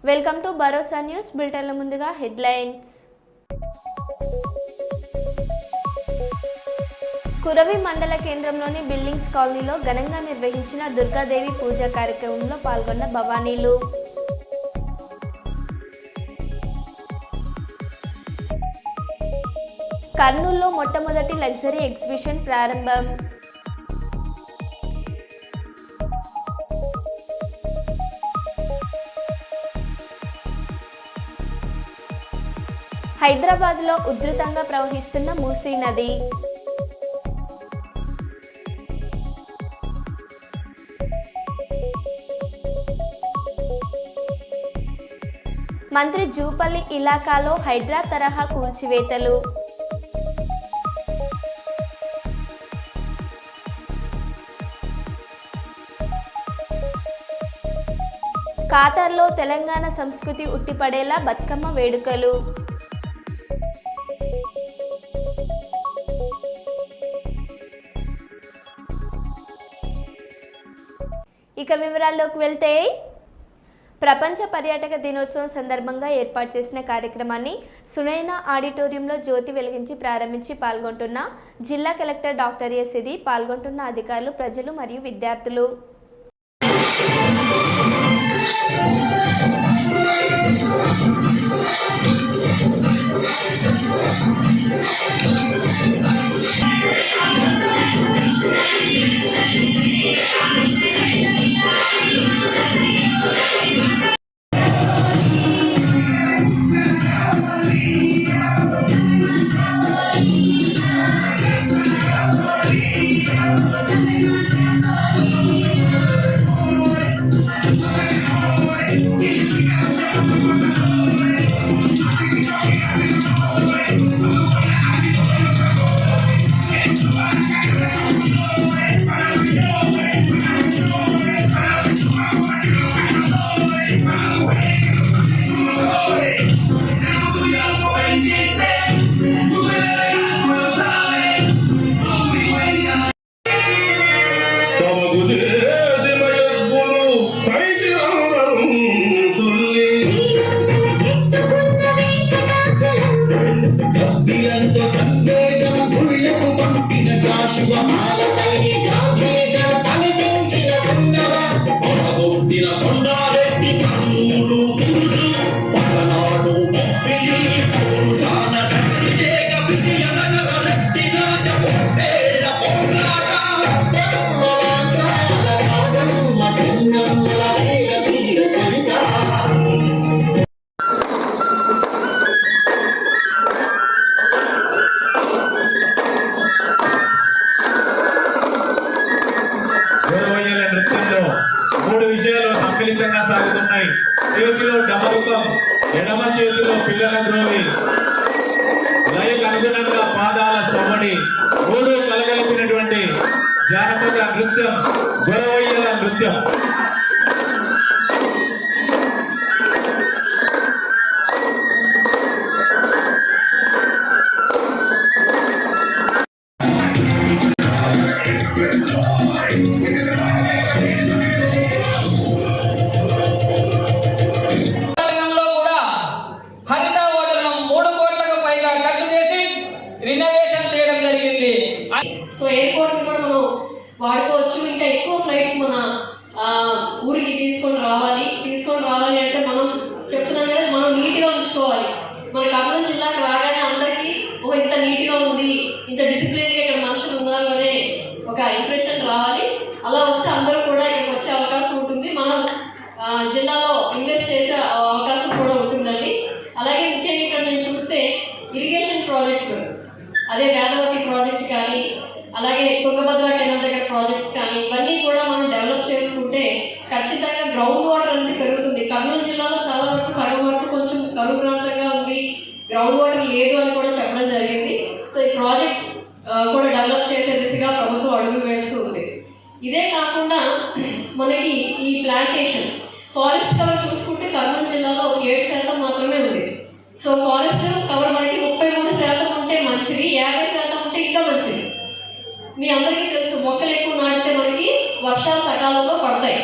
Welcome to Bharosa news బులెటిన్ల ముందుగా headlines. Kuravi మండల కేంద్రంలోని బిల్డింగ్స్ కాలనీలో ఘనంగా నిర్వహించిన దుర్గాదేవి పూజా కార్యక్రమంలో పాల్గొన్న భవానీలు. కర్నూలులో మొట్టమొదటి లగ్జరీ ఎగ్జిబిషన్ ప్రారంభం. హైదరాబాద్లో ఉధృతంగా ప్రవహిస్తున్న మూసీ నది. మంత్రి జూపల్లి ఇలాకాలో హైడ్రా తరహా కూల్చివేతలు. ఖాతర్లో తెలంగాణ సంస్కృతి ఉట్టిపడేలా బతుకమ్మ వేడుకలు. ఇక వివరాల్లోకి వెళ్తే, ప్రపంచ పర్యాటక దినోత్సవం సందర్భంగా ఏర్పాటు చేసిన కార్యక్రమాన్ని సునైనా ఆడిటోరియంలో జ్యోతి వెలిగించి ప్రారంభించి పాల్గొంటున్న జిల్లా కలెక్టర్ డాక్టర్ ఎస్ సిది, పాల్గొంటున్న అధికారులు, ప్రజలు మరియు విద్యార్థులు. సాగుతున్నాయి. చేతిలో డమరుకం, ఎడమ చేతిలో పిల్లల ద్రోవి, లయకు అనుగుణంగా పాదాల సవ్వడి, మూడు కలగలిపినటువంటి జానపద నృత్యం గొరవయ్యల నృత్యం. సో ఎయిర్పోర్ట్ కూడా మనం వాడుకోవచ్చు. ఇంకా ఎక్కువ ఫ్లైట్స్ మన ఊరికి తీసుకొని రావాలి అంటే మనం చెప్తున్నాం కదా, మనం నీట్గా ఉంచుకోవాలి. మన కర్నూలు జిల్లాకి రాగానే అందరికీ ఇంత నీట్గా ఉంది, ఇంత డిసిప్లిన్గా ఇక్కడ మనుషులు ఉన్నారు అనే ఒక ఇంప్రెషన్ రావాలి. అలా వస్తే అందరూ కూడా ఇక్కడికి వచ్చే అవకాశం ఉంటుంది. మనం జిల్లాలో ఇన్వెస్ట్ చేసే అవకాశం కూడా ఉంటుందండి. అలాగే ముఖ్యంగా ఇక్కడ నేను చూస్తే ఇరిగేషన్ ప్రాజెక్ట్స్, అదే వేదవతి ప్రాజెక్ట్ కానీ, అలాగే తుంగభద్ర కెనాల్ దగ్గర ప్రాజెక్ట్స్ కానీ, ఇవన్నీ కూడా మనం డెవలప్ చేసుకుంటే ఖచ్చితంగా గ్రౌండ్ వాటర్ అనేది పెరుగుతుంది. కర్నూలు జిల్లాలో చాలా వరకు సగం వరకు కొంచెం కరువు ప్రాంతంగా ఉంది, గ్రౌండ్ వాటర్ లేదు అని కూడా చెప్పడం జరిగింది. సో ఈ ప్రాజెక్ట్స్ కూడా డెవలప్ చేసే దిశగా ప్రభుత్వం అడుగులు వేస్తూ ఉంది. ఇదే కాకుండా మనకి ఈ ప్లాంటేషన్ ఫారెస్ట్ కవర్ చూసుకుంటే కర్నూలు జిల్లాలో 7% మాత్రమే ఉంది. సో ఫారెస్ట్ కవర్ మనకి 33% ఉంటే మంచిది, 50% ఉంటే ఇంకా మంచిది. మీ అందరికీ తెలుసు, మొక్కలు ఎక్కువ నాటితే మనకి వర్షాలు సకాలంలో పడతాయి.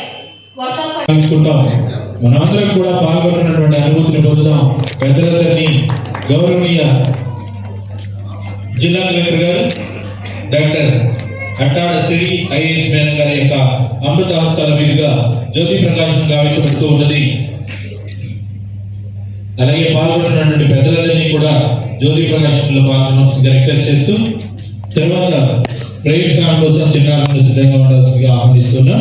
వర్షాలు మనందరం కూడా పాల్గొంటున్నటువంటి అనుభూతిని పొందుదాం. పెద్దలందరినీ గౌరవనీయ జిల్లా కలెక్టర్ గారు డాక్టర్ అట్టాడ శ్రీ ఐఏఎస్ మేనన్ గారి యొక్క అమృత హస్తాల మీదుగా జ్యోతి ప్రకాశం గావించబడుతూ ఉన్నది. అలాగే పాల్గొంటున్నటువంటి పెద్దలందరినీ కూడా జ్యోతి ప్రకాశంలో పాల్గొనవలసిందిగా రిక్వెస్ట్ చేస్తూ తర్వాత ప్రయోజనం కోసం చిన్నారులను సిద్ధంగా ఉండాల్సిందిగా ఆహ్వానిస్తున్నా.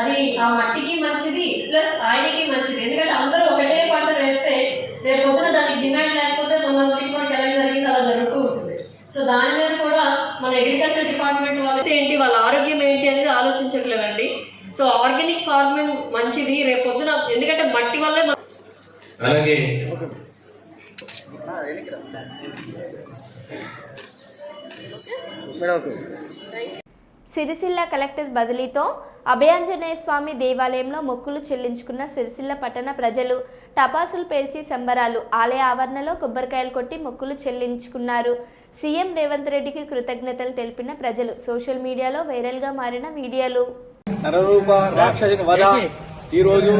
అది ఆ మట్టికి మంచిది ప్లస్ ఆయనకి మంచిది. ఎందుకంటే అందరూ ఒకటే పంట వేస్తే రేపు పొద్దున దానికి డిమాండ్ లేకపోతే మన ట్రీట్మెంట్ ఎలా జరిగింది అలా జరుగుతూ ఉంటుంది. సో దాని మీద కూడా మన అగ్రికల్చర్ డిపార్ట్మెంట్ వాళ్ళు ఏంటి, వాళ్ళ ఆరోగ్యం ఏంటి అనేది ఆలోచించట్లేదండి. సో ఆర్గానిక్ ఫార్మింగ్ మంచిది రేపు పొద్దున, ఎందుకంటే మట్టి వల్లే అలాగే సిరిసిల్ల కలెక్టర్ బదిలీతో అభయాంజనేయ స్వామి దేవాలయంలో మొక్కులు చెల్లించుకున్న సిరిసిల్ల పట్టణ ప్రజలు టపాసులు పేల్చి సంబరాలు. ఆలయ ఆవరణలో కొబ్బరికాయలు కొట్టి మొక్కులు చెల్లించుకున్నారు. సీఎం రేవంత్ రెడ్డికి కృతజ్ఞతలు తెలిపిన ప్రజలు. సోషల్ మీడియాలో వైరల్గా మారిన వీడియోలు. నరరూప రాక్షసుని వధ ఈ రోజు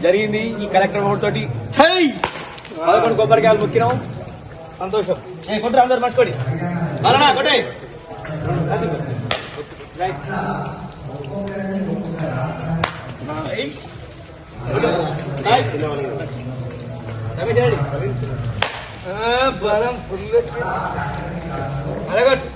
జరిగింది. ఈ కలెక్టర్ ఓటు తోటి 11 కొబ్బరికాయలు మొక్కినాం. సంతోషం. కొట్టు అందరు మర్చిపోండి. అలానా కొట్టే బలం ఫుల్ అలాగొట్టు.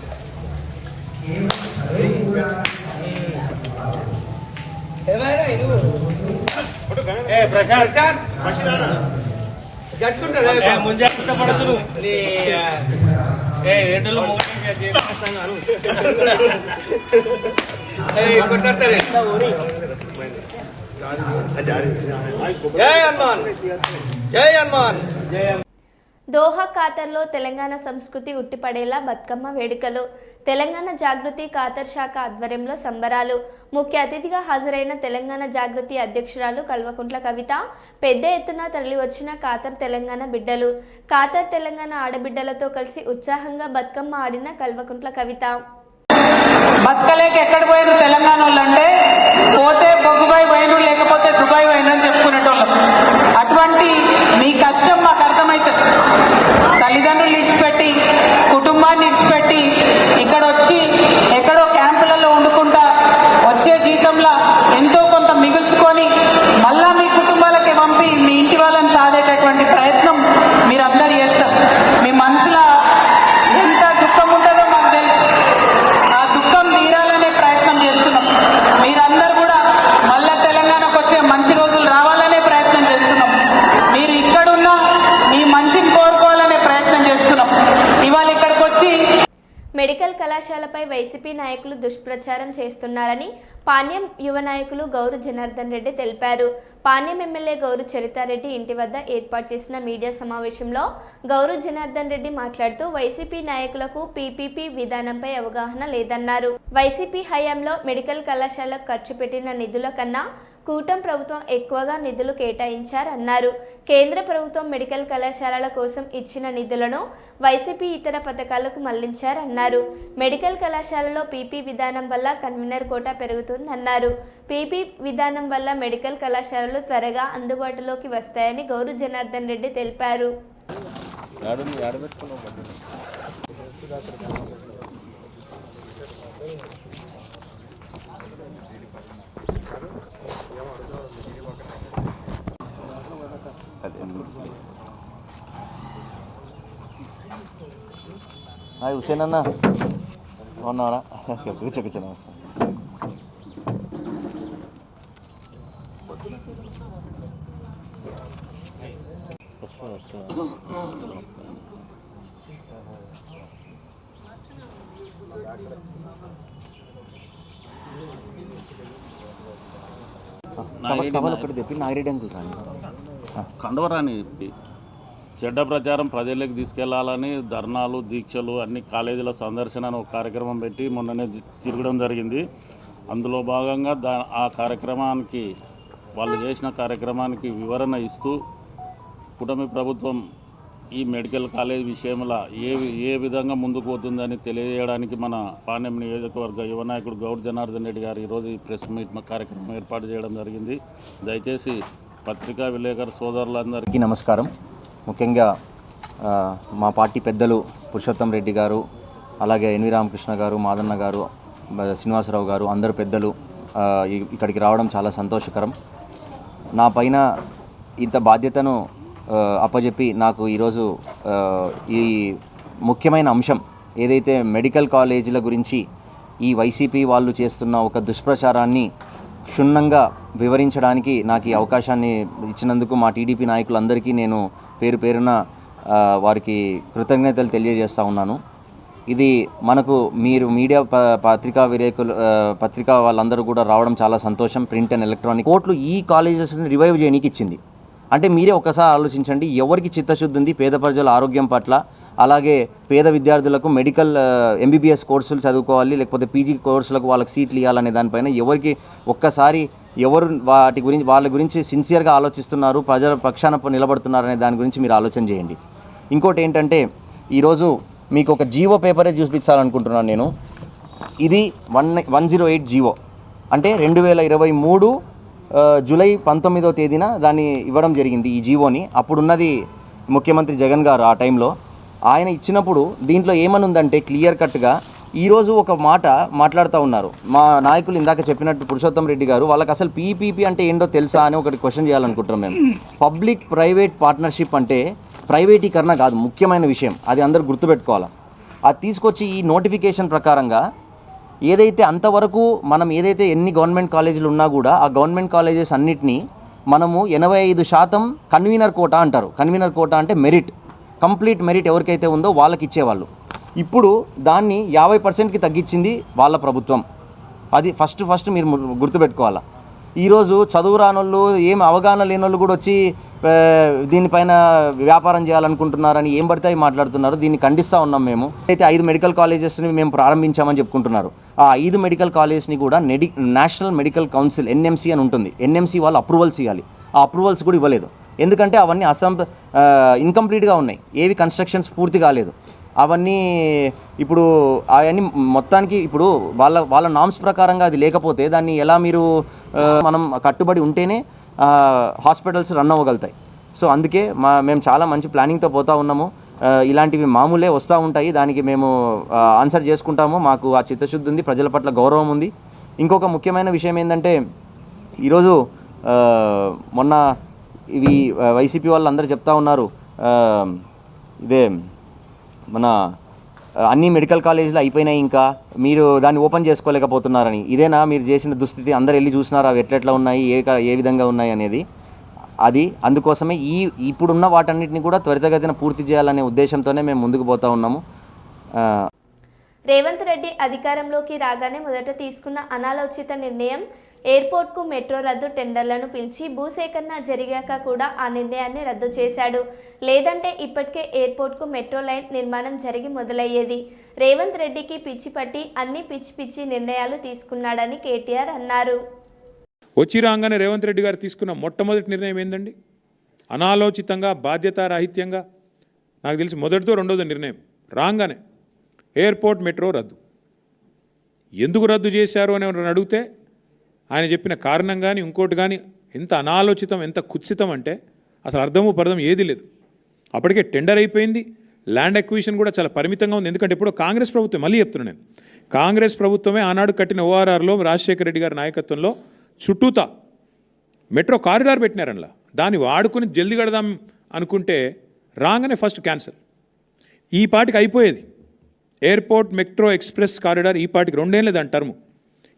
ప్రశాంత్ జట్టుకుంటా ముంజాగ్రత్త పడుతును ఎండలో జై హనుమాన్ జై హనుమాన్ జై. దోహా ఖాతర్లో తెలంగాణ సంస్కృతి ఉట్టిపడేలా బతుకమ్మ వేడుకలు. తెలంగాణ జాగృతి ఖాతర్ శాఖ ఆధ్వర్యంలో సంబరాలు. ముఖ్య అతిథిగా హాజరైన తెలంగాణ జాగృతి అధ్యక్షురాలు కల్వకుంట్ల కవిత, పెద్ద ఎత్తున తరలివచ్చిన ఖాతర్ తెలంగాణ బిడ్డలు, ఖాతర్ తెలంగాణ ఆడబిడ్డలతో కలిసి ఉత్సాహంగా బతుకమ్మ ఆడిన కల్వకుంట్ల కవిత. బతకలేక ఎక్కడ పోయిన తెలంగాణ వాళ్ళంటే పోతే బొగ్గుబాయి పోయిన లేకపోతే దుబాయ్ పోయినని చెప్పుకునేటోళ్ళం. అటువంటి మీ కష్టం మాకు అర్థమవుతుంది. తల్లిదండ్రులు విడిచిపెట్టి కుటుంబాన్ని విడిచిపెట్టి ఇక్కడ వచ్చి ఎక్కడో క్యాంపులలో వండుకుంటా వచ్చే జీతంలో ఎంతో కొంత మిగుల్చుకొని మళ్ళా మీ కుటుంబాలకి పంపి మీ ఇంటి వాళ్ళని సాధేటటువంటి ప్రయత్నం మీరందరూ చేస్తారు. మీ మనసులో ఎంత దుఃఖం ఉంటుందో మాకు తెలుసు. ఆ దుఃఖం తీరాలనే ప్రయత్నం చేస్తున్నాం. మీరందరూ కూడా మళ్ళా తెలంగాణకు వచ్చే మంచి రోజులు రావాలనే ప్రయత్నం చేస్తున్నాం. మీరు ఇక్కడున్నా మీ మంచిని కోరుకోవాలనే ప్రయత్నం చేస్తున్నాం. ఇవాళ ఇక్కడికి వచ్చి మెడికల్ కళాశాలపై వైసీపీ నాయకులు దుష్ప్రచారం చేస్తున్నారని పాణ్యం యువ నాయకులు గౌరు జనార్దన్ రెడ్డి తెలిపారు. పాణ్యం ఎమ్మెల్యే గౌరు చరితారెడ్డి ఇంటి వద్ద ఏర్పాటు చేసిన మీడియా సమావేశంలో గౌరు జనార్దన్ రెడ్డి మాట్లాడుతూ వైసీపీ నాయకులకు పీపీపీ విధానంపై అవగాహన లేదన్నారు. వైసీపీ హయాంలో మెడికల్ కళాశాలకు ఖర్చు పెట్టిన నిధుల కన్నా కూటమి ప్రభుత్వం ఎక్కువగా నిధులు కేటాయించారన్నారు. కేంద్ర ప్రభుత్వం మెడికల్ కళాశాలల కోసం ఇచ్చిన నిధులను వైసీపీ ఇతర పథకాలకు మళ్లించారన్నారు. మెడికల్ కళాశాలలో పీపీ విధానం వల్ల కన్వీనర్ కోటా పెరుగుతుందన్నారు. పీపీ విధానం వల్ల మెడికల్ కళాశాలలు త్వరగా అందుబాటులోకి వస్తాయని గౌరు జనార్దన్ రెడ్డి తెలిపారు. హాయ్ హుసేన్ అన్న, బాగున్నావరా? కూర్చోనా వస్తాను. ఒకటి చెప్పి నాగిరెడ్డి అంకుల్ రాని కండవరాని చెడ్డ ప్రచారం ప్రజల్లోకి తీసుకెళ్లాలని ధర్నాలు దీక్షలు అన్ని కాలేజీల సందర్శన అని ఒక కార్యక్రమం పెట్టి మొన్ననే తిరగడం జరిగింది. అందులో భాగంగా ఆ కార్యక్రమానికి వాళ్ళు చేసిన కార్యక్రమానికి వివరణ ఇస్తూ కూటమి ప్రభుత్వం ఈ మెడికల్ కాలేజ్ విషయంలో ఏ విధంగా ముందుకు పోతుందని తెలియజేయడానికి మన పాణ్యం నియోజకవర్గ యువ నాయకుడు గౌడ్ జనార్దన్ రెడ్డి గారు ఈరోజు ఈ ప్రెస్ మీట్ కార్యక్రమం ఏర్పాటు చేయడం జరిగింది. దయచేసి పత్రికా విలేకరు సోదరులందరికీ నమస్కారం. ముఖ్యంగా మా పార్టీ పెద్దలు పురుషోత్తం రెడ్డి గారు, అలాగే ఎన్వి రామకృష్ణ గారు, మాదన్న గారు, శ్రీనివాసరావు గారు, అందరు పెద్దలు ఇక్కడికి రావడం చాలా సంతోషకరం. నా పైన ఇంత బాధ్యతను అప్పజెప్పి నాకు ఈరోజు ఈ ముఖ్యమైన అంశం ఏదైతే మెడికల్ కాలేజీల గురించి ఈ వైసీపీ వాళ్ళు చేస్తున్న ఒక దుష్ప్రచారాన్ని క్షుణ్ణంగా వివరించడానికి నాకు ఈ అవకాశాన్ని ఇచ్చినందుకు మా టీడీపీ నాయకులందరికీ నేను పేరు పేరున వారికి కృతజ్ఞతలు తెలియజేస్తూ ఉన్నాను. ఇది మనకు మీరు మీడియా పత్రికా వాళ్ళందరూ కూడా రావడం చాలా సంతోషం. ప్రింట్ అండ్ ఎలక్ట్రానిక్ కోర్టులు ఈ కాలేజెస్ని రివైవ్ చేయడానికి ఇచ్చింది. అంటే మీరే ఒకసారి ఆలోచించండి, ఎవరికి చిత్తశుద్ధి ఉంది పేద ప్రజల ఆరోగ్యం పట్ల, అలాగే పేద విద్యార్థులకు మెడికల్ ఎంబీబీఎస్ కోర్సులు చదువుకోవాలి, లేకపోతే పీజీ కోర్సులకు వాళ్ళకి సీట్లు ఇవ్వాలనే దానిపైన ఎవరికి ఒక్కసారి ఎవరు వాళ్ళ గురించి సిన్సియర్గా ఆలోచిస్తున్నారు, ప్రజల పక్షాన నిలబడుతున్నారనే దాని గురించి మీరు ఆలోచన చేయండి. ఇంకోటి ఏంటంటే ఈరోజు మీకు ఒక జీవో పేపరే చూపించాలనుకుంటున్నాను నేను. ఇది 108 జీవో, అంటే 2023 జూలై 19వ తేదీన దాన్ని ఇవ్వడం జరిగింది ఈ జీవోని. అప్పుడున్నది ముఖ్యమంత్రి జగన్ గారు. ఆ టైంలో ఆయన ఇచ్చినప్పుడు దీంట్లో ఏమని ఉందంటే క్లియర్ కట్గా ఈరోజు ఒక మాట మాట్లాడుతూ ఉన్నారు మా నాయకులు. ఇందాక చెప్పినట్టు పురుషోత్తం రెడ్డి గారు, వాళ్ళకి అసలు పీపీపీ అంటే ఏంటో తెలుసా అని ఒకటి క్వశ్చన్ చేయాలనుకుంటున్నాం మేము. పబ్లిక్ ప్రైవేట్ పార్ట్నర్షిప్ అంటే ప్రైవేటీకరణ కాదు, ముఖ్యమైన విషయం, అది అందరూ గుర్తుపెట్టుకోవాలి. అది తీసుకొచ్చి ఈ నోటిఫికేషన్ ప్రకారంగా ఏదైతే అంతవరకు మనం ఏదైతే ఎన్ని గవర్నమెంట్ కాలేజీలు ఉన్నా కూడా ఆ గవర్నమెంట్ కాలేజెస్ అన్నిటినీ మనము 85% కన్వీనర్ కోటా అంటారు. కన్వీనర్ కోటా అంటే మెరిట్, కంప్లీట్ మెరిట్ ఎవరికైతే ఉందో వాళ్ళకి ఇచ్చేవాళ్ళు. ఇప్పుడు దాన్ని 50%కి తగ్గించింది వాళ్ళ ప్రభుత్వం. అది ఫస్ట్ మీరు గుర్తుపెట్టుకోవాలా. ఈరోజు చదువు రానోళ్ళు, ఏం అవగాహన లేనోళ్ళు కూడా వచ్చి దీనిపైన వ్యాపారం చేయాలనుకుంటున్నారని ఏం పడితే అవి మాట్లాడుతున్నారు. దీన్ని ఖండిస్తూ ఉన్నాం మేము. అయితే 5 మెడికల్ కాలేజెస్ని మేము ప్రారంభించామని చెప్పుకుంటున్నారు. ఆ 5 మెడికల్ కాలేజెస్ని కూడా నేషనల్ మెడికల్ కౌన్సిల్ NMC అని ఉంటుంది, NMC వాళ్ళు అప్రూవల్స్ ఇవ్వాలి. ఆ అప్రూవల్స్ కూడా ఇవ్వలేదు. ఎందుకంటే అవన్నీ ఇన్కంప్లీట్గా ఉన్నాయి, ఏవి కన్స్ట్రక్షన్స్ పూర్తి కాలేదు. అవన్నీ ఇప్పుడు అవన్నీ మొత్తానికి ఇప్పుడు వాళ్ళ నామ్స్ ప్రకారంగా అది లేకపోతే దాన్ని ఎలా మీరు మనం కట్టుబడి ఉంటేనే హాస్పిటల్స్ రన్ అవ్వగలుగుతాయి. సో అందుకే మేము చాలా మంచి ప్లానింగ్తో పోతూ ఉన్నాము. ఇలాంటివి మామూలే వస్తూ ఉంటాయి, దానికి మేము ఆన్సర్ చేసుకుంటాము. మాకు ఆ చిత్తశుద్ధి ఉంది, ప్రజల పట్ల గౌరవం ఉంది. ఇంకొక ముఖ్యమైన విషయం ఏంటంటే ఈరోజు మొన్న ఇవి వైసీపీ వాళ్ళందరూ చెప్తా ఉన్నారు, ఇదే మన అన్ని మెడికల్ కాలేజీలు అయిపోయినాయి, ఇంకా మీరు దాన్ని ఓపెన్ చేసుకోలేకపోతున్నారని. ఇదేనా మీరు చేసిన దుస్థితి? అందరు వెళ్ళి చూసినారు అవి ఎట్లెట్లా ఉన్నాయి, ఏ విధంగా ఉన్నాయి అనేది. అది అందుకోసమే ఇప్పుడున్న వాటన్నిటిని కూడా త్వరితగతిన పూర్తి చేయాలనే ఉద్దేశంతోనే మేము ముందుకు పోతా ఉన్నాము. రేవంత్ రెడ్డి అధికారంలోకి రాగానే మొదట తీసుకున్న అనాలోచిత నిర్ణయం ఎయిర్పోర్ట్కు మెట్రో రద్దు. టెండర్లను పిలిచి భూసేకరణ జరిగాక కూడా ఆ నిర్ణయాన్ని రద్దు చేశాడు. లేదంటే ఇప్పటికే ఎయిర్పోర్ట్కు మెట్రో లైన్ నిర్మాణం జరిగి మొదలయ్యేది. రేవంత్ రెడ్డికి పిచ్చి పట్టి అన్ని పిచ్చి నిర్ణయాలు తీసుకున్నాడని కేటీఆర్ అన్నారు. వచ్చి రాగానే రేవంత్ రెడ్డి గారు తీసుకున్న మొట్టమొదటి నిర్ణయం ఏందండి? అనాలోచితంగా, బాధ్యతారాహిత్యంగా, నాకు తెలిసి మొదటిదో రెండోదో నిర్ణయం రాగానే ఎయిర్పోర్ట్ మెట్రో రద్దు. ఎందుకు రద్దు చేశారు అని ఎవరైనా అడిగితే ఆయన చెప్పిన కారణం కానీ ఇంకోటి కానీ ఎంత అనాలోచితం, ఎంత కుత్సితం అంటే అసలు అర్థము పర్థం ఏది లేదు. అప్పటికే టెండర్ అయిపోయింది, ల్యాండ్ అక్విజిషన్ కూడా చాలా పరిమితంగా ఉంది. ఎందుకంటే ఎప్పుడో కాంగ్రెస్ ప్రభుత్వం, మళ్ళీ చెప్తున్నాను నేను, కాంగ్రెస్ ప్రభుత్వమే ఆనాడు కట్టిన ORRలో రాజశేఖర రెడ్డి గారి నాయకత్వంలో చుట్టూతా మెట్రో కారిడార్ పెట్టినారనలా. దాన్ని వాడుకొని జల్దీ కడదాం అనుకుంటే రాగానే ఫస్ట్ క్యాన్సల్. ఈ పాటికి అయిపోయేది ఎయిర్పోర్ట్ మెట్రో ఎక్స్ప్రెస్ కారిడార్. ఈ పాటికి 2 ఏళ్ళే దాని టర్ము,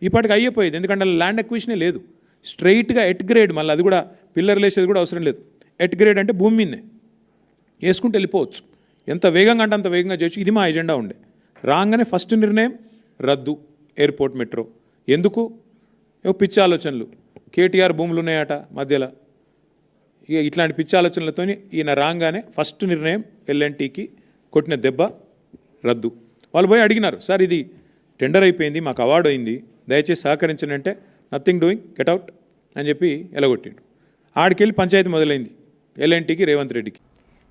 ఈ పాటికి అయిపోయేది. ఎందుకంటే ల్యాండ్ అక్విజిషనే లేదు. స్ట్రైట్గా ఎట్ గ్రేడ్, మళ్ళీ అది కూడా పిల్లర్లు వేసేది కూడా అవసరం లేదు. ఎట్ గ్రేడ్ అంటే భూమి మీదే వేసుకుంటూ వెళ్ళిపోవచ్చు. ఎంత వేగంగా అంటే అంత వేగంగా చేయొచ్చు. ఇది మా ఎజెండా ఉండే. రాగానే ఫస్ట్ నిర్ణయం రద్దు ఎయిర్పోర్ట్ మెట్రో. ఎందుకు? పిచ్చి ఆలోచనలు. కేటీఆర్ భూములు ఉన్నాయట మధ్యలో, ఇక ఇట్లాంటి పిచ్చి ఆలోచనలతో ఈయన రాగానే ఫస్ట్ నిర్ణయం ఎల్ఎన్టీకి కొట్టిన దెబ్బ రద్దు. వాళ్ళు పోయి అడిగినారు, సార్ ఇది టెండర్ అయిపోయింది, మాకు అవార్డు అయింది, దయచేసి సహకరించండి అంటే నథింగ్ డూయింగ్, గెట్ అవుట్ అని చెప్పి ఎలగొట్టిండు. ఆడికెళ్ళి పంచాయతీ మొదలైంది ఎల్ఎన్టీకి, రేవంత్ రెడ్డికి.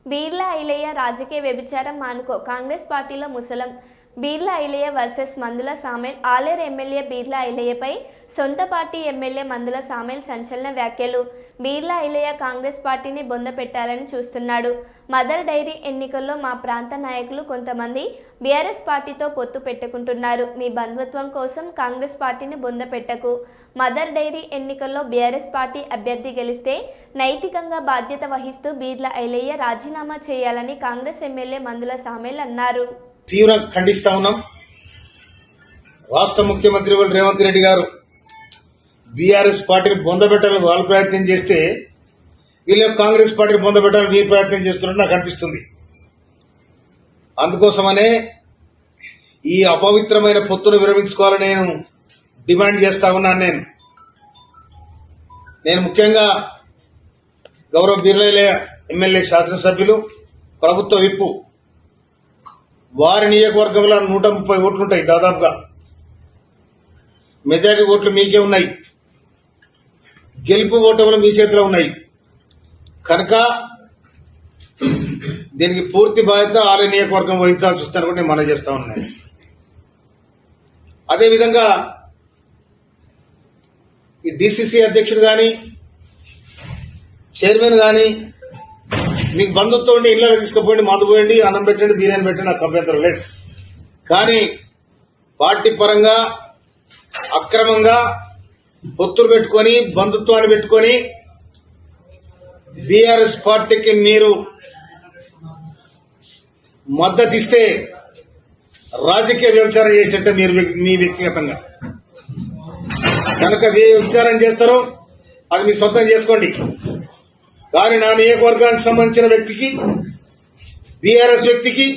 బీర్లా ఐలయ్య రాజకీయ వ్యభిచారం మానుకో, కాంగ్రెస్ పార్టీలో ముసలం. బీర్లా ఐలయ్య వర్సెస్ మందుల సామేల్. ఆలేరు ఎమ్మెల్యే బీర్లా ఐలయ్యపై సొంత పార్టీ ఎమ్మెల్యే మందుల సామేల్ సంచలన వ్యాఖ్యలు. బీర్లా ఐలయ్య కాంగ్రెస్ పార్టీని బొంద పెట్టాలని చూస్తున్నాడు. మదర్ డైరీ ఎన్నికల్లో మా ప్రాంత నాయకులు కొంతమంది బీఆర్ఎస్ పార్టీతో పొత్తు పెట్టుకుంటున్నారు. మీ బంధుత్వం కోసం కాంగ్రెస్ పార్టీని బొంద పెట్టకు. మదర్ డైరీ ఎన్నికల్లో బీఆర్ఎస్ పార్టీ అభ్యర్థి గెలిస్తే నైతికంగా బాధ్యత వహిస్తూ బీర్లా ఐలయ్య రాజీనామా చేయాలని కాంగ్రెస్ ఎమ్మెల్యే మందుల సామేల్ అన్నారు. తీవ్రంగా ఖండిస్తా ఉన్నాం. రాష్ట్ర ముఖ్యమంత్రి రేవంత్ రెడ్డి గారు బీఆర్ఎస్ పార్టీని బొందబెట్టాలని వాళ్ళు ప్రయత్నం చేస్తే వీళ్ళే కాంగ్రెస్ పార్టీని బొందబెట్టాలని మీరు ప్రయత్నం చేస్తున్నట్టు నాకు అనిపిస్తుంది. అందుకోసమనే ఈ అపవిత్రమైన పొత్తును విరమించుకోవాలని నేను డిమాండ్ చేస్తా ఉన్నాను. నేను ముఖ్యంగా గౌరవ బీర్లా ఎమ్మెల్యే శాసనసభ్యులు, ప్రభుత్వ విప్పు, వారి నియోజకవర్గంలో 130 ఓట్లుంటాయి. దాదాపుగా మెజారిటీ ఓట్లు మీకే ఉన్నాయి. గెలుపు ఓటములు మీ చేతిలో ఉన్నాయి కనుక దీనికి పూర్తి బాధ్యత ఆలయ నియోజకవర్గం వహించాల్సి వస్తుందని కూడా నేను మనం చేస్తా ఉన్నాను. అదేవిధంగా ఈ డిసిసి అధ్యక్షుడు కానీ చైర్మన్ కానీ మీకు బంధుత్వం ఉండి ఇళ్ళకి తీసుకుపోయండి, మందు పోయండి, అన్నం పెట్టండి, బిర్యానీ పెట్టండి, నాకు అభ్యంతరం లేదు. కానీ పార్టీ పరంగా అక్రమంగా పొత్తులు పెట్టుకొని బంధుత్వాన్ని పెట్టుకొని బీఆర్ఎస్ పార్టీకి మీరు మద్దతు ఇస్తే రాజకీయ వ్యభిచారం చేసేట మీరు మీ వ్యక్తిగతంగా కనుక ఏ వ్యభిచారం చేస్తారో అది మీ సొంతం చేసుకోండి. కానీ నా నియోజకవర్గానికి సంబంధించిన వ్యక్తికి, బీఆర్ఎస్ వ్యక్తికి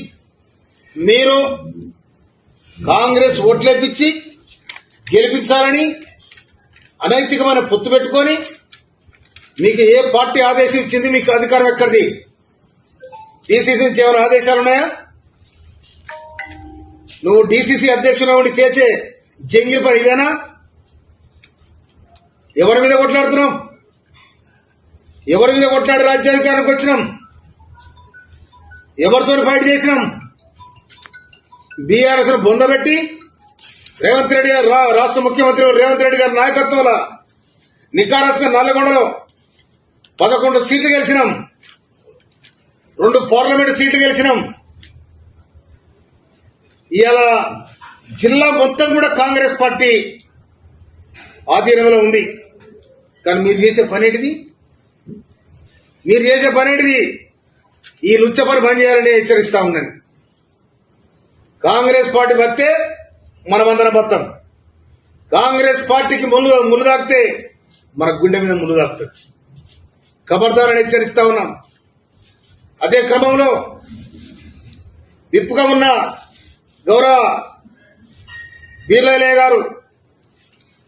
మీరు కాంగ్రెస్ ఓట్లేపించి గెలిపించాలని అనైతికమైన పొత్తు పెట్టుకొని మీకు ఏ పార్టీ ఆదేశం ఇచ్చింది? మీకు అధికారం ఎక్కడిది? డీసీసీ నుంచి ఏమైనా ఆదేశాలు ఉన్నాయా? నువ్వు డీసీసీ అధ్యక్షుడు ఉండి చేసే జంగిల్ పని ఇదేనా? ఎవరి మీద కొట్లాడుతున్నాం? ఎవరి మీద కొట్లాడి రాజ్యాధికారానికి వచ్చినాం? ఎవరితో ఫైట్ చేసినాం? బీఆర్ఎస్ ను బొందబెట్టి రేవంత్ రెడ్డి గారు, రాష్ట్ర ముఖ్యమంత్రి రేవంత్ రెడ్డి గారి నాయకత్వంలో నికారస్గా నల్లగొండలో 11 సీట్లు గెలిచినాం, 2 పార్లమెంట్ సీట్లు గెలిచినాం. ఇవాళ జిల్లా మొత్తం కూడా కాంగ్రెస్ పార్టీ ఆధీనంలో ఉంది. కానీ మీరు చేసే పనేటిది? ఈ లుచ్చ పని బంద్ చేయాలని హెచ్చరిస్తా ఉన్నాను. కాంగ్రెస్ పార్టీ బతే మనమందరం బతాం. కాంగ్రెస్ పార్టీకి ముళ్ళు తాకితే మన గుండె మీద ముళ్ళు తాకుతుంది. ఖబర్దారని హెచ్చరిస్తా ఉన్నాం. అదే క్రమంలో విప్పుగా ఉన్న గౌరవ బీర్లా గారు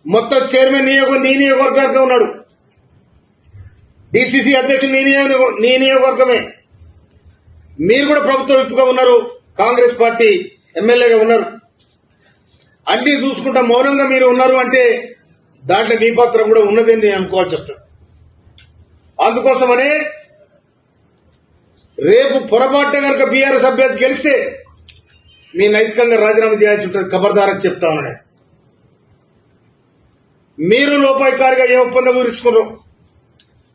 మొత్తం చైర్మన్ నీ నియోజకవర్గానికి ఉన్నాడు. డీసీసీ అధ్యక్షుడు నీ నియోజకవర్గమే. మీరు కూడా ప్రభుత్వ విప్పుగా ఉన్నారు, కాంగ్రెస్ పార్టీ ఎమ్మెల్యేగా ఉన్నారు. అన్ని చూసుకుంటా మౌనంగా మీరు ఉన్నారు అంటే దాంట్లో మీ పాత్ర కూడా ఉన్నదని నేను అనుకోవాల్సి వస్తుంది. అందుకోసమనే రేపు పొరపాటున కనుక బీఆర్ఎస్ అభ్యర్థి గెలిస్తే మీ నైతికంగా రాజీనామా చేయాల్సి ఉంటుంది. ఖబర్దారని చెప్తా ఉన్నాను. మీరు లోపాయికారిగా ఏ ఒప్పందం కుదుర్చుకున్నారు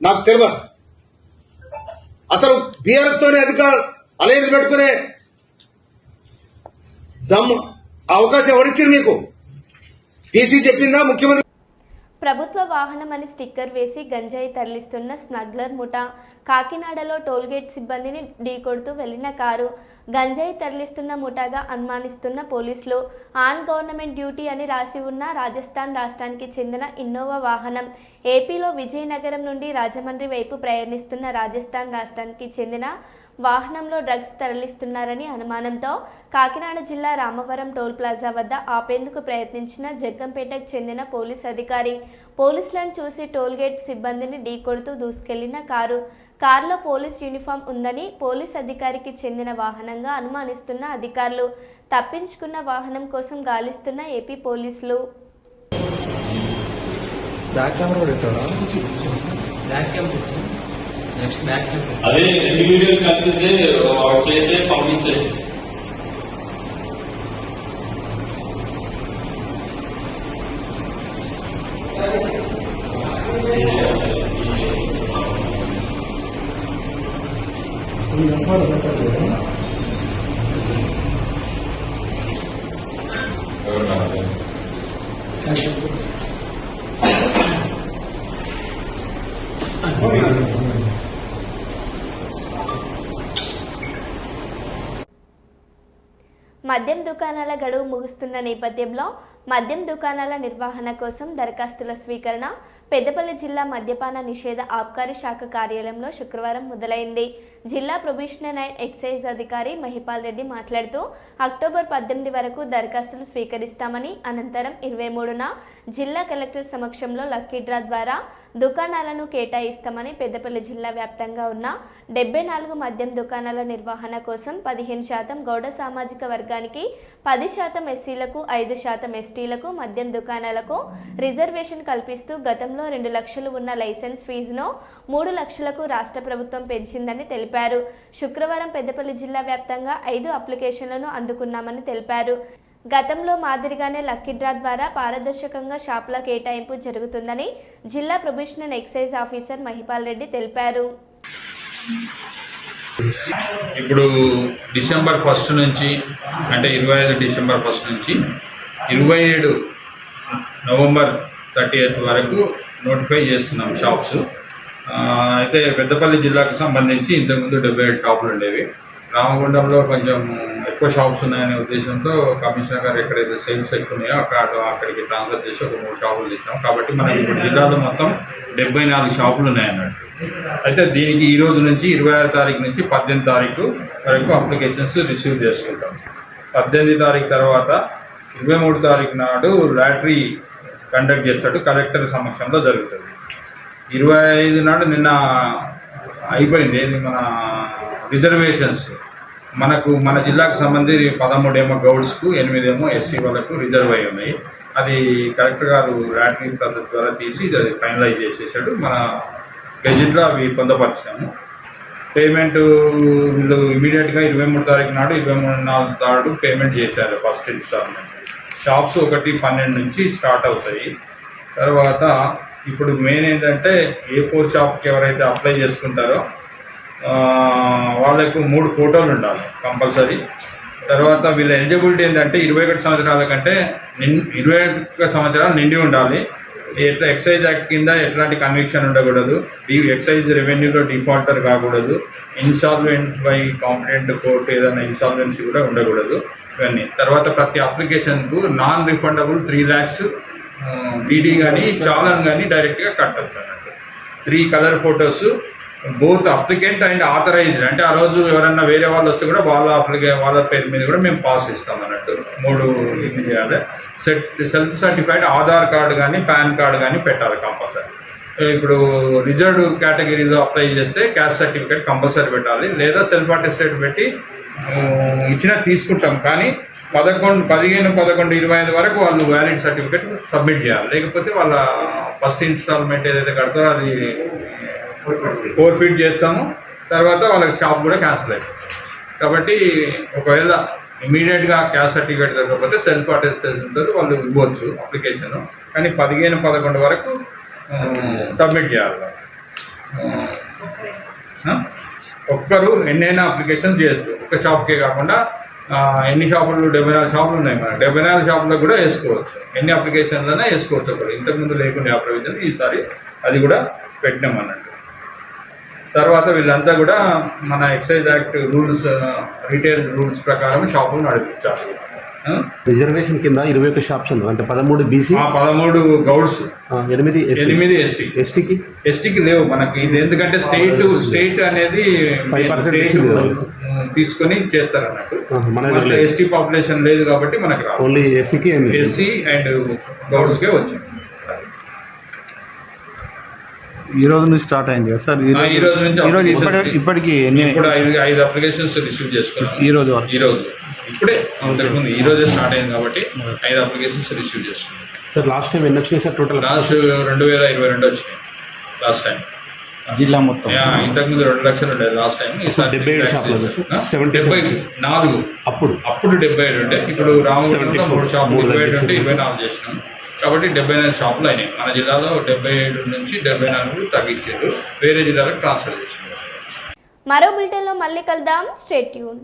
నాకు తెలియదు. అసలు బీఆర్ఎస్ తోనే అలయన్స్ పెట్టుకునే దమ్ము అవకాశం ఎవరిచ్చారు మీకు? టీసీ చెప్పిందా? ముఖ్యమంత్రి ప్రభుత్వ వాహనం అని స్టిక్కర్ వేసి గంజాయి తరలిస్తున్న స్మగ్లర్ ముఠా. కాకినాడలో టోల్గేట్ సిబ్బందిని ఢీకొడుతూ వెళ్లిన కారు గంజాయి తరలిస్తున్న ముఠాగా అనుమానిస్తున్న పోలీసులు. ఆన్ గవర్నమెంట్ డ్యూటీ అని రాసి ఉన్న రాజస్థాన్ రాష్ట్రానికి చెందిన ఇన్నోవా వాహనం ఏపీలో విజయనగరం నుండి రాజమండ్రి వైపు ప్రయాణిస్తున్న రాజస్థాన్ రాష్ట్రానికి చెందిన వాహనంలో డ్రగ్స్ తరలిస్తున్నారని అనుమానంతో కాకినాడ జిల్లా రామవరం టోల్ ప్లాజా వద్ద ఆపేందుకు ప్రయత్నించిన జగ్గంపేటకు చెందిన పోలీస్ అధికారి పోలీసులను చూసి టోల్ గేట్ సిబ్బందిని ఢీకొడుతూ దూసుకెళ్లిన కారులో పోలీస్ యూనిఫామ్ ఉందని పోలీస్ అధికారికి చెందిన వాహనంగా అనుమానిస్తున్న అధికారులు తప్పించుకున్న వాహనం కోసం గాలిస్తున్న ఏపీ పోలీసులు. అదే రెండు వీడియోలు కలిపితే చేసే పంపించే మద్యం దుకాణాల గడువు ముగుస్తున్న నేపథ్యంలో మద్యం దుకాణాల నిర్వహణ కోసం దరఖాస్తుల స్వీకరణ పెద్దపల్లి జిల్లా మద్యపాన నిషేధ ఆబ్కారీ శాఖ కార్యాలయంలో శుక్రవారం మొదలైంది. జిల్లా ప్రొబేషనరీ అండ్ ఎక్సైజ్ అధికారి మహిపాల్ రెడ్డి మాట్లాడుతూ అక్టోబర్ 18 వరకు దరఖాస్తులు స్వీకరిస్తామని, అనంతరం 23న జిల్లా కలెక్టర్ సమక్షంలో లక్కీ డ్రా ద్వారా దుకాణాలను కేటాయిస్తామని, పెద్దపల్లి జిల్లా వ్యాప్తంగా ఉన్న 74 మద్యం దుకాణాల నిర్వహణ కోసం 15% గౌడ సామాజిక వర్గానికి, 10% ఎస్సీలకు, 5% ఎస్టీలకు మద్యం దుకాణాలకు రిజర్వేషన్ కల్పిస్తూ గతంలో 2 లక్షలు ఉన్న లైసెన్స్ ఫీజును 3 లక్షలకు రాష్ట్ర ప్రభుత్వం పెంచిందని తెలిపారు. శుక్రవారం పెద్దపల్లి జిల్లా వ్యాప్తంగా 5 అప్లికేషన్లను అందుకున్నామని తెలిపారు. గతంలో మాదిరిగానే లక్కీ డ్రా ద్వారా పారదర్శకంగా షాపుల కేటాయింపు జరుగుతుందని జిల్లా probationary excise officer Mahipal Reddy తెలిపారు. ఇప్పుడు డిసెంబర్ 1 నుంచి అంటే 25 డిసెంబర్ 1 నుంచి 27 నవంబర్ 30th వరకు నోటిఫై చేస్తున్నాం షాప్స్. అయితే పెద్దపల్లి జిల్లాకు సంబంధించి ఇంతకుముందు 77 షాపులు ఉండేవి. రామగుండంలో కొంచెం ఎక్కువ షాప్స్ ఉన్నాయనే ఉద్దేశంతో కమిషనర్ గారు ఎక్కడైతే సేల్స్ ఎక్కువ ఉన్నాయో అక్కడికి ట్రాన్స్ఫర్ చేసి ఒక 3 షాపులు చేసినాం. కాబట్టి మనకి ఇప్పుడు జిల్లాలో మొత్తం 74 షాపులు ఉన్నాయన్నట్టు. అయితే దీనికి ఈ రోజు నుంచి 26 తారీఖు నుంచి 18 తారీఖు వరకు అప్లికేషన్స్ రిసీవ్ చేసుకుంటాం. 18 తారీఖు తర్వాత 23 తారీఖు నాడు లాటరీ కండక్ట్ చేస్తాడు, కలెక్టర్ సమక్షంలో జరుగుతుంది. 25 నాడు నిన్న అయిపోయింది మన రిజర్వేషన్స్. మన జిల్లాకు సంబంధించి 13 ఏమో గౌడ్స్కు, 8 ఏమో ఎస్సీ వాళ్ళకు రిజర్వ్ అయి ఉన్నాయి. అది కలెక్టర్ గారు లాటరీ పద్ధతి ద్వారా తీసి అది ఫైనలైజ్ చేసేసాడు. మన గెజిట్లో అవి పొందపరిచాము. పేమెంట్ వీళ్ళు ఇమీడియట్గా 23 తారీఖు నాడు 24 తారీఖు పేమెంట్ చేశారు ఫస్ట్ ఇన్స్టాల్మెంట్. షాప్స్ 1-12 నుంచి స్టార్ట్ అవుతాయి. తర్వాత ఇప్పుడు మెయిన్ ఏంటంటే A4 షాప్కి ఎవరైతే అప్లై చేసుకుంటారో వాళ్ళకు 3 ఫోటోలు ఉండాలి కంపల్సరీ. తర్వాత వీళ్ళ ఎలిజిబిలిటీ ఏంటంటే 21 సంవత్సరాల కంటే 21 సంవత్సరాలు నిండి ఉండాలి. ఎట్లా ఎక్సైజ్ యాక్ట్ కింద ఎట్లాంటి కన్విక్షన్ ఉండకూడదు, ఎక్సైజ్ రెవెన్యూలో డిఫాల్టర్ కాకూడదు, ఇన్సాల్వెంట్ బై కాంపిటెంట్ కోర్టు ఏదైనా ఇన్సాల్వెన్సీ కూడా ఉండకూడదు ఇవన్నీ. తర్వాత ప్రతి అప్లికేషన్కు నాన్ రిఫండబుల్ 3 lakhs డీడీ కానీ చాలన్ కానీ డైరెక్ట్గా కట్టచ్చు అన్నట్టు. 3 colour photos both applicant and authorised, అంటే ఆ రోజు ఎవరన్నా వేరే వాళ్ళు వస్తే కూడా వాళ్ళ పేరు మీద కూడా మేము పాస్ ఇస్తాం అన్నట్టు. 3 ఇది చేయాలి. సెల్ఫ్ సర్టిఫైడ్ ఆధార్ కార్డు కానీ పాన్ కార్డు కానీ పెట్టాలి కంపల్సరీ. ఇప్పుడు రిజర్వ్డ్ కేటగిరీలో అప్లై చేస్తే క్యాస్ట్ సర్టిఫికేట్ కంపల్సరీ పెట్టాలి, లేదా సెల్ఫ్ అటెస్టెడ్ పెట్టి ఇచ్చినా తీసుకుంటాం. కానీ 15-11-25 వరకు వాళ్ళు వ్యాలిడ్ సర్టిఫికేట్ సబ్మిట్ చేయాలి. లేకపోతే వాళ్ళ ఫస్ట్ ఇన్స్టాల్మెంట్ ఏదైతే కడతారో అది ఫోర్ఫిట్ చేస్తాము. తర్వాత వాళ్ళకి షాప్ కూడా క్యాన్సిల్ అవుతుంది. కాబట్టి ఒకవేళ ఇమీడియట్గా క్యాస్ట్ సర్టిఫికేట్ దొరకకపోతే సెల్ఫ్ అటెస్టేషన్ వాళ్ళు ఇవ్వచ్చు అప్లికేషన్. కానీ 15-11 వరకు సబ్మిట్ చేయాలి. ఒక్కరు ఎన్నైనా అప్లికేషన్ చేయొచ్చు, ఒక షాప్కే కాకుండా. ఎన్ని షాపులు 74 షాపులు ఉన్నాయి. మన 74 షాపులకు కూడా వేసుకోవచ్చు, ఎన్ని అప్లికేషన్లైనా వేసుకోవచ్చు. ఒకరు ఇంతకుముందు లేకుండా ఆ ప్రొవిజన్ ఈసారి అది కూడా పెట్టినాం అన్నట్టు. తర్వాత వీళ్ళంతా కూడా మన excise act rules, retail rules ప్రకారం షాపులు నడిపించాలి. రిజర్వేషన్ కింద 21 షాప్స్ ఉన్నాయి, అంటే 13 బీసీ, 13 గౌడ్స్, 8 ఎస్సీ. ఎస్టీకి లేవు మనకి. ఇది ఎందుకంటే స్టేట్ అనేది 5% తీసుకొని చేస్తారు అన్నట్టు. మన ఎస్టీ పాపులేషన్ లేదు కాబట్టి మనకి రాదు. ఓన్లీ ఎస్సీ అండ్ గౌడ్స్కే వచ్చింది. ఈ రోజు నుంచి స్టార్ట్ అయింది కదా సార్? ఈ రోజు నుంచి ఇప్పటికి ఇప్పుడు 5 అప్లికేషన్స్ రిసీవ్ చేసుకున్నాం. ఈ రోజు ఇప్పుడే ఇంతకుముందు ఈ రోజే స్టార్ట్ అయింది కాబట్టి 5 అప్లికేషన్స్ రిసీవ్ చేసుకున్నాం. సార్ లాస్ట్ టైం ఎన్ని వచ్చినాయి సార్ టోటల్? లాస్ట్ 2022 వచ్చినాయి లాస్ట్ టైం జిల్లా మొత్తం. ఇంతకుముందు 2 లక్షలు ఉండేది లాస్ట్ టైం. 74 అప్పుడు 77 ఉంటే, ఇప్పుడు రామగుండంలో 3 షాపులు 27 ఉంటే 24 చేసినాం కాబట్టి 74 షాపులు అయినాయి. మన జిల్లాలో 77 నుంచి 74 తగ్గించారు, వేరే జిల్లాలకు ట్రాన్స్ఫర్ చేసినారు. మరో బులెటిన్లో మళ్ళీ కలుద్దాం. Stay tune.